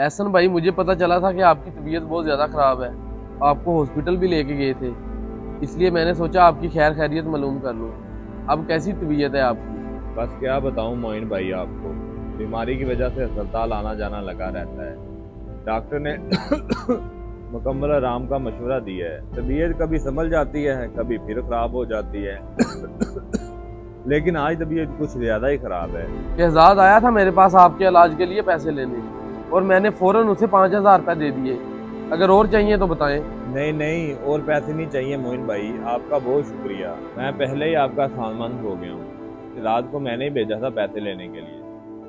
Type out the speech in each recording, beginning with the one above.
एहसन भाई, मुझे पता चला था कि आपकी तबीयत बहुत ज़्यादा ख़राब है। आपको हॉस्पिटल भी लेके गए थे, इसलिए मैंने सोचा आपकी खैर खैरियत मालूम कर लूँ। अब कैसी तबीयत है आपकी? बस क्या बताऊं मोइन भाई, आपको बीमारी की वजह से अस्पताल आना जाना लगा रहता है। डॉक्टर ने मुकम्मल आराम का मशवरा दिया है। तबीयत कभी संभल जाती है, कभी फिर खराब हो जाती है। लेकिन आज तबीयत कुछ ज़्यादा ही ख़राब है। शहजाद आया था मेरे पास आपके इलाज के लिए पैसे लेने, और मैंने फ़ौरन उसे 5,000 रुपये दे दिए। अगर और चाहिए तो बताएं। नहीं नहीं, और पैसे नहीं चाहिए मोइन भाई, आपका बहुत शुक्रिया। मैं पहले ही आपका सानमंद हो गया हूँ। रात को मैंने ही भेजा था पैसे लेने के लिए।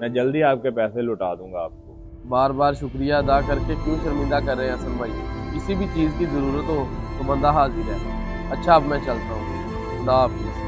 मैं जल्दी आपके पैसे लौटा दूंगा आपको। बार बार शुक्रिया अदा करके क्यों शर्मिंदा कर रहे हैं हसन भाई? किसी भी चीज़ की ज़रूरत हो तो बंदा हाजिर है। अच्छा, अब मैं चलता हूँ। खुदा हाफिज़।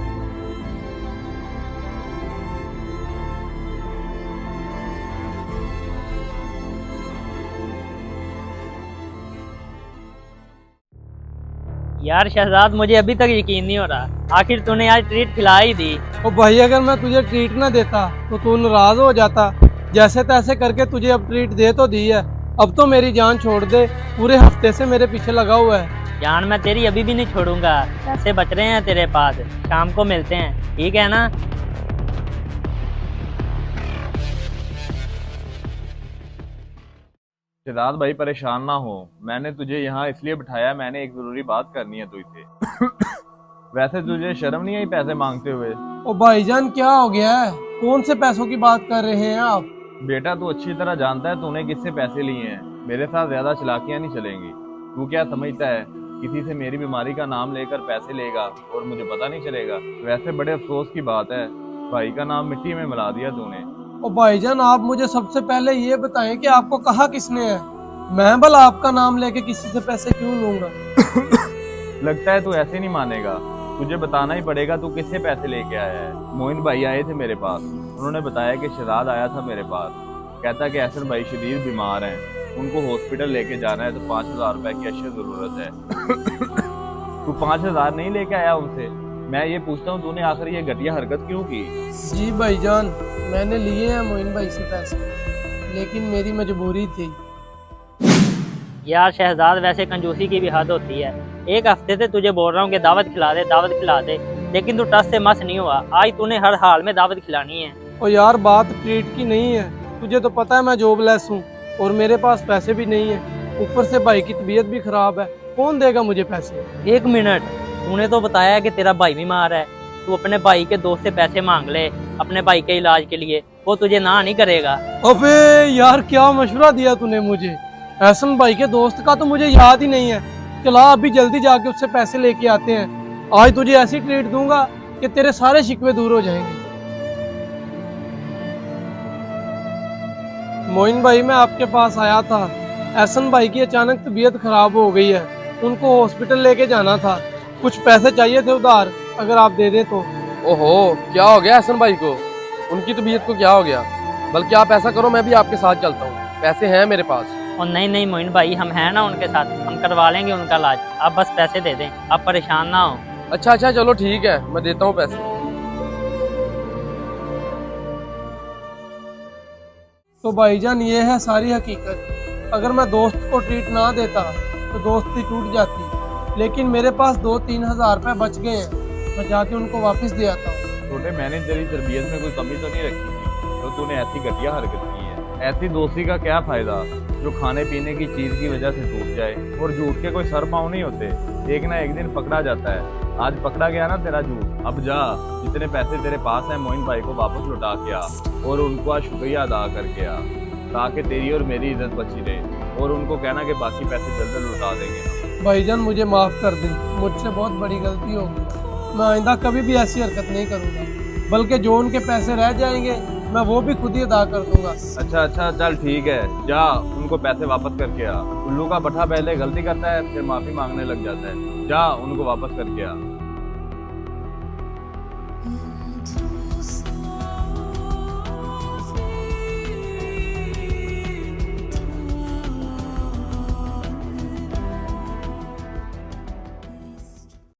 यार शहजाद, मुझे अभी तक यकीन नहीं हो रहा, आखिर तूने आज ट्रीट खिला ही दी। ओ भाई, अगर मैं तुझे ट्रीट ना देता तो तू नाराज हो जाता। जैसे तैसे करके तुझे अब ट्रीट दे तो दी है, अब तो मेरी जान छोड़ दे। पूरे हफ्ते से मेरे पीछे लगा हुआ है। जान मैं तेरी अभी भी नहीं छोड़ूंगा। पैसे बच रहे हैं तेरे पास, शाम को मिलते हैं, ठीक है ना? शहजाद भाई परेशान ना हो, मैंने तुझे यहाँ इसलिए बिठाया, मैंने एक जरूरी बात करनी है तुझसे। वैसे तुझे शर्म नहीं आई पैसे मांगते हुए? ओ भाईजान, क्या हो गया है? कौन से पैसों की बात कर रहे हैं आप? बेटा तू अच्छी तरह जानता है तूने किससे पैसे लिए हैं। मेरे साथ ज्यादा चालाकियां नहीं चलेंगी। तू क्या समझता है किसी से मेरी बीमारी का नाम लेकर पैसे लेगा और मुझे पता नहीं चलेगा? वैसे बड़े अफसोस की बात है, भाई का नाम मिट्टी में मिला दिया तूने। ओ भाईजान, आप मुझे सबसे पहले ये बताएं कि आपको कहा किसने है? मैं भला आपका नाम लेके किसी से पैसे क्यों लूंगा? लगता है तू ऐसे नहीं मानेगा, तुझे बताना ही पड़ेगा तू किससे पैसे लेके आया है। मोइन भाई आए थे मेरे पास, उन्होंने बताया कि शहजाद आया था मेरे पास, कहता कि एहसन भाई शदीद बीमार हैं, उनको हॉस्पिटल लेके जाना है तो 5,000 रुपए की अशद जरूरत है। तू 5,000 नहीं लेके आया उनसे? मैं ये पूछता हूँ तूने आखिर ये घटिया हरकत क्यों की? जी भाईजान, मैंने लिए हैं मोइन भाई से पैसे, लेकिन मेरी मजबूरी थी। यार शहजाद, वैसे कंजूसी की भी हद होती है। एक हफ्ते से तुझे बोल रहा हूँ कि दावत खिला दे, दावत खिला दे, लेकिन तू टस से मस नहीं हुआ। आज तूने हर हाल में दावत खिलानी है। और यार, बात ट्रीट की नहीं है। तुझे तो पता है मैं जॉबलेस हूँ और मेरे पास पैसे भी नहीं है। ऊपर से भाई की तबीयत भी खराब है, कौन देगा मुझे पैसे? एक मिनट, तूने तो बताया कि तेरा भाई बीमार है। तू अपने भाई के दोस्त से पैसे मांग ले अपने भाई के इलाज के लिए, वो तुझे ना नहीं करेगा। अबे यार, क्या मशवरा दिया तूने मुझे। एहसन भाई के दोस्त का तो मुझे याद ही नहीं है। चला अभी जल्दी जाके उससे पैसे लेके आते हैं। आज तुझे ऐसी ट्रीट दूंगा कि तेरे सारे शिकवे दूर हो जाएंगे। मोइन भाई, मैं आपके पास आया था। एहसन भाई की अचानक तबीयत खराब हो गई है, उनको हॉस्पिटल लेके जाना था। कुछ पैसे चाहिए थे उधार, अगर आप दे दें तो। ओहो, क्या हो गया हसन भाई को? उनकी तबीयत को क्या हो गया? बल्कि आप ऐसा करो, मैं भी आपके साथ चलता हूँ, पैसे हैं मेरे पास। और नहीं नहीं मोइन भाई, हम हैं ना उनके साथ, हम करवा लेंगे उनका इलाज। आप बस पैसे दे दें, आप परेशान ना हो। अच्छा, चलो ठीक है, मैं देता हूँ पैसे। तो भाईजान, ये है सारी हकीकत। अगर मैं दोस्त को ट्रीट ना देता तो दोस्ती टूट जाती, लेकिन मेरे पास 2-3 हज़ार रुपये बच गए हैं। मैं जाके उनको वापस दे आता हूँ। छोटे, मैंने तेरी तरबियत में कोई कमी तो नहीं रखी थी, तो तूने ऐसी घटिया हरकत की है। ऐसी दोस्ती का क्या फायदा जो खाने पीने की चीज की वजह से टूट जाए? और झूठ के कोई सर पाँव नहीं होते, एक ना एक दिन पकड़ा जाता है। आज पकड़ा गया ना तेरा झूठ। अब जा, जितने पैसे तेरे पास हैं मोइन भाई को वापस लौटा के आ, और उनको शुक्रिया अदा करके आ, ताकि तेरी और मेरी इज्जत बची रहे। और उनको कहना कि बाकी पैसे जल्द लौटा देंगे। भाईजान, मुझे माफ़ कर दे, मुझसे बहुत बड़ी गलती हो गई। मैं आइंदा कभी भी ऐसी हरकत नहीं करूँगा, बल्कि जो उनके पैसे रह जाएंगे मैं वो भी खुद ही अदा कर दूंगा। अच्छा, चल ठीक है, जा उनको पैसे वापस करके आ। उल्लू का बट्ठा पहले गलती करता है, फिर माफी मांगने लग जाता है। जा उनको वापस करके आ।